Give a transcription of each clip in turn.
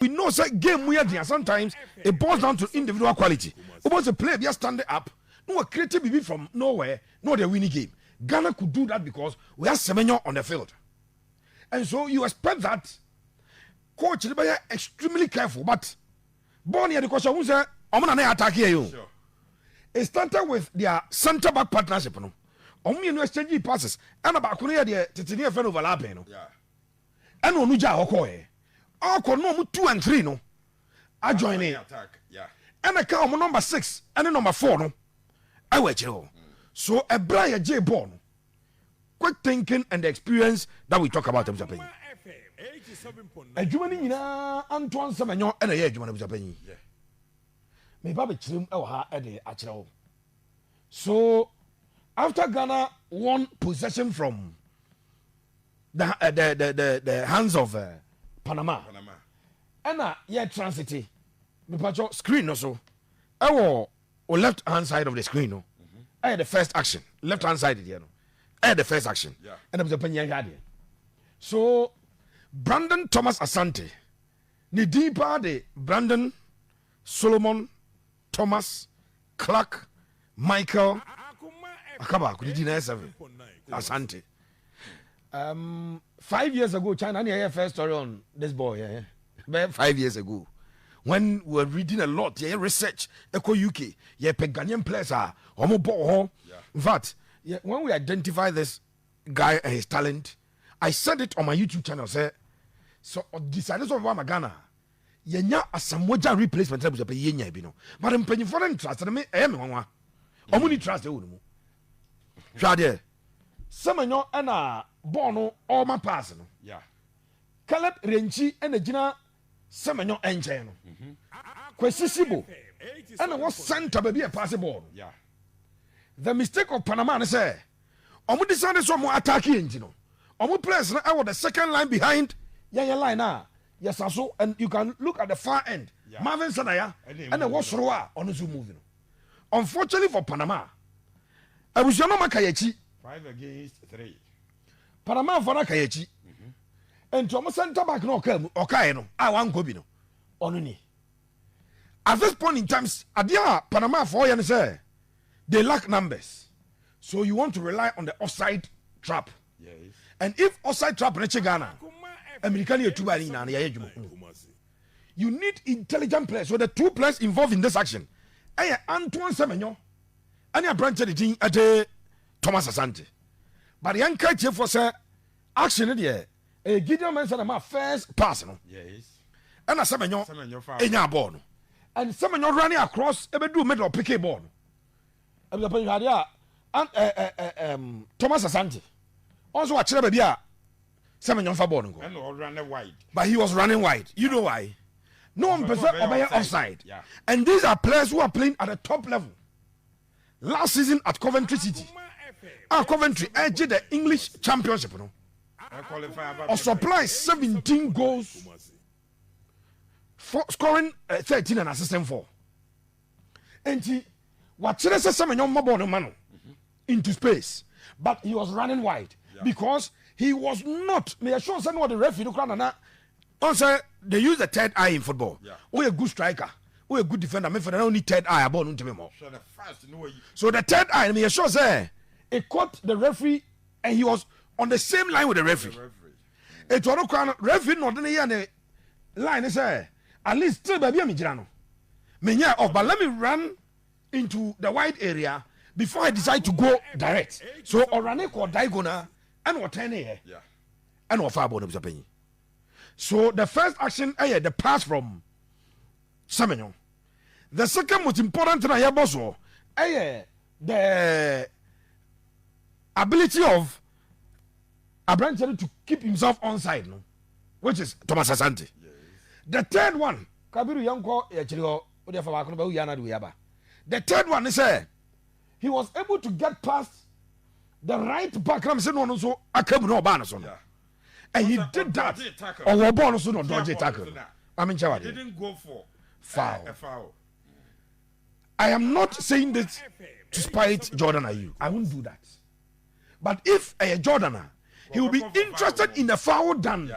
we know say game we are sometimes it boils down to individual quality. Once a player be stand up, no creative BB from nowhere, no the winning game. Ghana could do that because we have Semenyo on the field. And so you expect that coach be extremely careful, but born here the question who say I'm gonna attack here you. Sure. It started with their center back partnership, no. You exchange passes, and about Korea the Titinia fan overlapping, no. Yeah. And no Nuja Okoe. Oko no 2 and 3, no. I join in attack, yeah. And I come number 6 and number 4, no. I wait you. So a Brian J. Born. Quick thinking and the experience that we talk about in Japan. A Germany Antoine Semenyo and a year German Japan. Yeah. Me baby chim ha ede achiro. So after Ghana won possession from the hands of Panama. And yeah transity. Me pacho screen also. I was on left hand side of the screen no. I had the first action. Left hand side here no. I had the first action. Yeah. And I was open here. So Brandon Thomas Asante. Ni deeper de Brandon Solomon Thomas, Clark, Michael, Akoma, could you deny 7? Asante. 5 years ago, China, I heard first story on this boy, yeah. About 5 years ago. When we were reading a lot, yeah, research, Eco UK, yeah, Ghanaian players are, in fact, yeah, when we identify this guy and his talent, I said it on my YouTube channel, say, so decided of Ghana. Yenya asamoja replacement ebu jape yenya bi no but mpanyin foreign trust me me wanwa omuni trust e wonu hwade Semenyo na ball no all my pass no yeah Caleb Renchi na gina Semenyo enche no kwesisibo na was center baby a pass ball yeah the mistake of Panama na say omu decide so mo attack engine no omu players na the second line behind yenya line na yes, also, and you can look at the far end. Yeah. Marvin Sanaya and the Wasroa on the Zoom movie. Unfortunately for Panama, I was Yama Kayechi 5 against 3. Panama for Kayechi and Thomas Center back no Okaino. I want Gobino. Onuni. At this point in time, Adia Panama for you say they lack numbers. So you want to rely on the offside trap. Yes. And if offside trap reach Ghana. You need intelligent players. So the 2 players involved in this action, Antoine Semenyo, and your branch editing at Thomas Asante. But the young catch for say action there. A Gideon mentioned my first pass. Yes. And a Semenyo in your ball. And Semenyo running across a do middle pick a ball. And the Thomas Asante. Also a Chile Semenyo for ball and running wide. But he was running wide. You know why? No one percent offside. Yeah. And these are players who are playing at the top level. Last season at Coventry City. Coventry edged the English Championship. No? Or supply 17 goals, scoring 13 and assisting 4. And he what Semenyo mobile man into space, but he was running wide because he was not. May I show some what the referee look around also, they use the third eye in football. Yeah. We a good striker. We a good defender. Me for don't need third eye about no more. So the third eye, me sure say, it caught the referee and he was on the same line with the referee. It was no referee not in the line. Say at least still baby me jirano. Me yeah off, but let me run into the wide area before I decide to go direct. So Orane called diagonal and what 10 here. Yeah. And what 5 bonus opinion. So the first action, the pass from Semenyo. The second most important thing I have also, the ability of Abraham to keep himself on side, no? Which is Thomas Asante. Yes. The third one, Kabiru Yanko, the third one is he was able to get past the right back. I'm saying no, so I came no banner. And he did that. Or ball also not dodgy tackle. I mean, he didn't go for foul. I am not saying this to spite Jordan Ayew. I won't do that. But if a Jordaner, he will be interested in the foul done,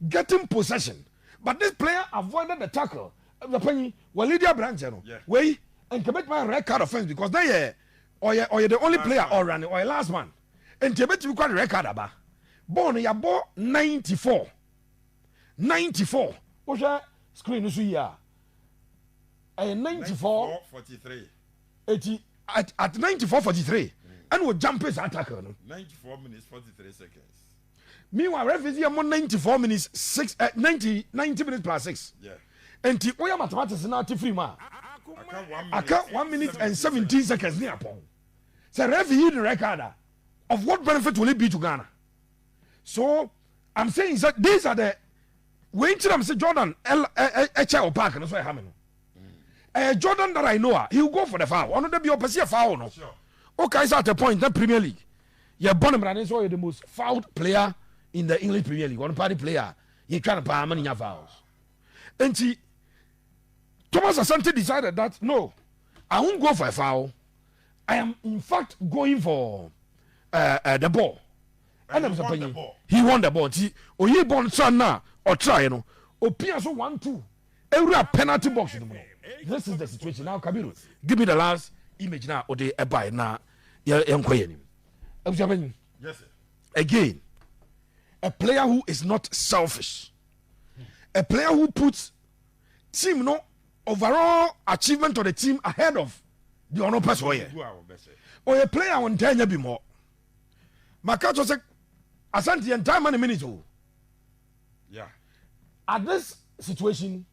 getting possession. but this player avoided the tackle. The penny, well, Lydia Branch, way and commit my red card offense because they or you're the only player or running or last man. And Tibet you got a record about. Born ya bought 94. 94. What's that screen? You see, 94 43. 80 at 94-43. And we jump his attacker. 94 minutes 43 seconds. Meanwhile, referee am 94 minutes 90 minutes plus 6. Yeah. And we are mathematics now free man. I can't 1 minute and 17 seconds near upon. So referee the record of what benefit will it be to Ghana? So I'm saying that these are the wait till I'm saying Jordan HL Park and that's why I'm having. Jordan that I know, he'll go for the foul. One of them be opposite foul. No? Sure. Okay, it's at the point that Premier League. You're born and so you're the most fouled player in the English Premier League. One party player, you're trying to pay money in your fouls. And see, Thomas Asante decided that no, I won't go for a foul. I am in fact going for the ball. And he won the ball. See, or he born son now or try you know. Or Piasso 1-2. Every penalty box. This is the situation now. Kabiru, give me the last image now. Or they buy now. Yes, sir. Again, a player who is not selfish, a player who puts team no overall achievement of the team ahead of the honor person. Or a player on 10 be more. Makacho said, Asante and time and a minute. Yeah. At this situation,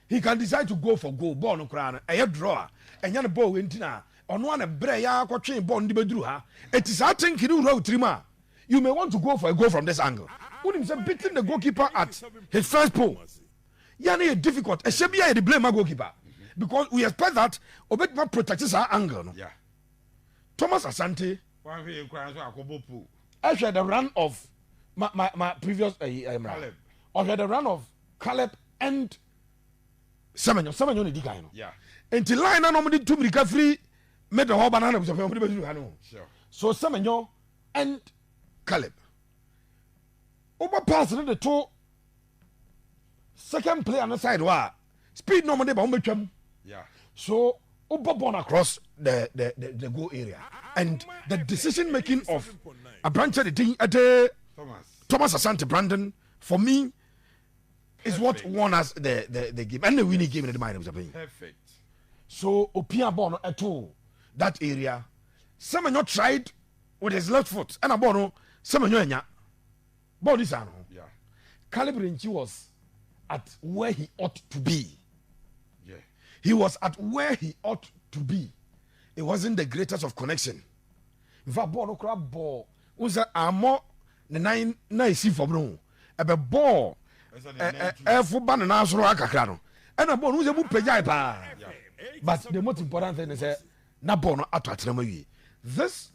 he can decide to go for goal, ball no crown, a head drawer, and yana ball wintina. On one a breya ko train ball ndibedru. It is I think you know trima. You may want to go for a goal from this angle. Wouldn't say beating the goalkeeper at his first pole. Yani difficult. A Shabia the blame my goalkeeper. Because we expect that Obetma protects our angle. No? Yeah. Thomas Asante. I had the run of my previous Caleb. I had the run of Caleb and Semenyo. Semenyo ni dika no. Yeah. Until line na normally two America free made the whole banana with a Sure. So Semenyo and Caleb. Over pass the two second player on the side wa speed normally ba umbetwam. Yeah. So over born across the goal area and the decision making of a branch the thing at Thomas Asante Brandon for me is what won us the game and the winning game in the mind of the playing. Perfect. So Opia born at all that area. Semenyo tried with his left foot and a bono Semenyo enya ball this ano. Yeah. Calibrinchi was at where he ought to be. Yeah. He was at where he ought to be. It wasn't the greatest of connection. In fact, ball no crab ball. Was a more the nine see for no. A ball. For banana akakra. And a ball who's a book pa. But the most important thing is na ball no attract them. This